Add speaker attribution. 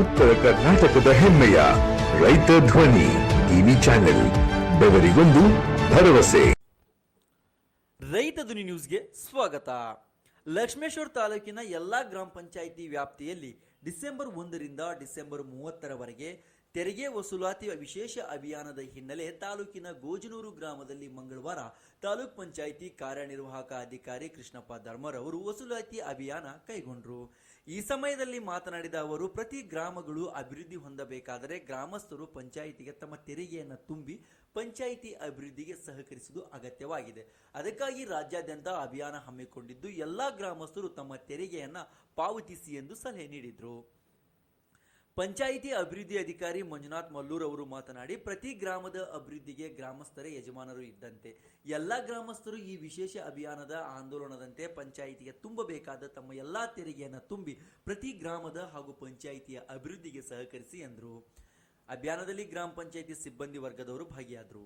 Speaker 1: ಉತ್ತರ ಕರ್ನಾಟಕದ ಹೆಮ್ಮೆಯ ರೈತ ಧ್ವನಿ ಟಿವಿ ಚಾನೆಲ್, ಬೆವರಿಗೊಂದು ಭರವಸೆ.
Speaker 2: ರೈತ ಧ್ವನಿ ನ್ಯೂಸ್ಗೆ ಸ್ವಾಗತ. ಲಕ್ಷ್ಮೇಶ್ವರ ತಾಲೂಕಿನ ಎಲ್ಲಾ ಗ್ರಾಮ ಪಂಚಾಯಿತಿ ವ್ಯಾಪ್ತಿಯಲ್ಲಿ ಡಿಸೆಂಬರ್ 1ರಿಂದ ಡಿಸೆಂಬರ್ 30ರವರೆಗೆ ತೆರಿಗೆ ವಸೂಲಾತಿ ವಿಶೇಷ ಅಭಿಯಾನದ ಹಿನ್ನೆಲೆ ತಾಲೂಕಿನ ಗೋಜನೂರು ಗ್ರಾಮದಲ್ಲಿ ಮಂಗಳವಾರ ತಾಲೂಕ್ ಪಂಚಾಯಿತಿ ಕಾರ್ಯನಿರ್ವಾಹಕ ಅಧಿಕಾರಿ ಕೃಷ್ಣಪ್ಪ ಧರ್ಮರ್ ಅವರು ವಸೂಲಾತಿ ಅಭಿಯಾನ ಕೈಗೊಂಡರು. ಈ ಸಮಯದಲ್ಲಿ ಮಾತನಾಡಿದ ಅವರು, ಪ್ರತಿ ಗ್ರಾಮಗಳು ಅಭಿವೃದ್ಧಿ ಹೊಂದಬೇಕಾದರೆ ಗ್ರಾಮಸ್ಥರು ಪಂಚಾಯಿತಿಗೆ ತಮ್ಮ ತೆರಿಗೆಯನ್ನು ತುಂಬಿ ಪಂಚಾಯಿತಿ ಅಭಿವೃದ್ಧಿಗೆ ಸಹಕರಿಸುವುದು ಅಗತ್ಯವಾಗಿದೆ. ಅದಕ್ಕಾಗಿ ರಾಜ್ಯಾದ್ಯಂತ ಅಭಿಯಾನ ಹಮ್ಮಿಕೊಂಡಿದ್ದು ಎಲ್ಲಾ ಗ್ರಾಮಸ್ಥರು ತಮ್ಮ ತೆರಿಗೆಯನ್ನು ಪಾವತಿಸಿ ಎಂದು ಸಲಹೆ ನೀಡಿದರು. ಪಂಚಾಯಿತಿ ಅಭಿವೃದ್ಧಿ ಅಧಿಕಾರಿ ಮಂಜುನಾಥ್ ಮಲ್ಲೂರ್ ಅವರು ಮಾತನಾಡಿ, ಪ್ರತಿ ಗ್ರಾಮದ ಅಭಿವೃದ್ಧಿಗೆ ಗ್ರಾಮಸ್ಥರೇ ಯಜಮಾನರು ಇದ್ದಂತೆ. ಎಲ್ಲ ಗ್ರಾಮಸ್ಥರು ಈ ವಿಶೇಷ ಅಭಿಯಾನದ ಆಂದೋಲನದಂತೆ ಪಂಚಾಯಿತಿಗೆ ತುಂಬಬೇಕಾದ ತಮ್ಮ ಎಲ್ಲಾ ತೆರಿಗೆಯನ್ನು ತುಂಬಿ ಪ್ರತಿ ಗ್ರಾಮದ ಹಾಗೂ ಪಂಚಾಯಿತಿಯ ಅಭಿವೃದ್ಧಿಗೆ ಸಹಕರಿಸಿ ಎಂದರು. ಅಭಿಯಾನದಲ್ಲಿ ಗ್ರಾಮ ಪಂಚಾಯಿತಿ ಸಿಬ್ಬಂದಿ ವರ್ಗದವರು ಭಾಗಿಯಾದರು.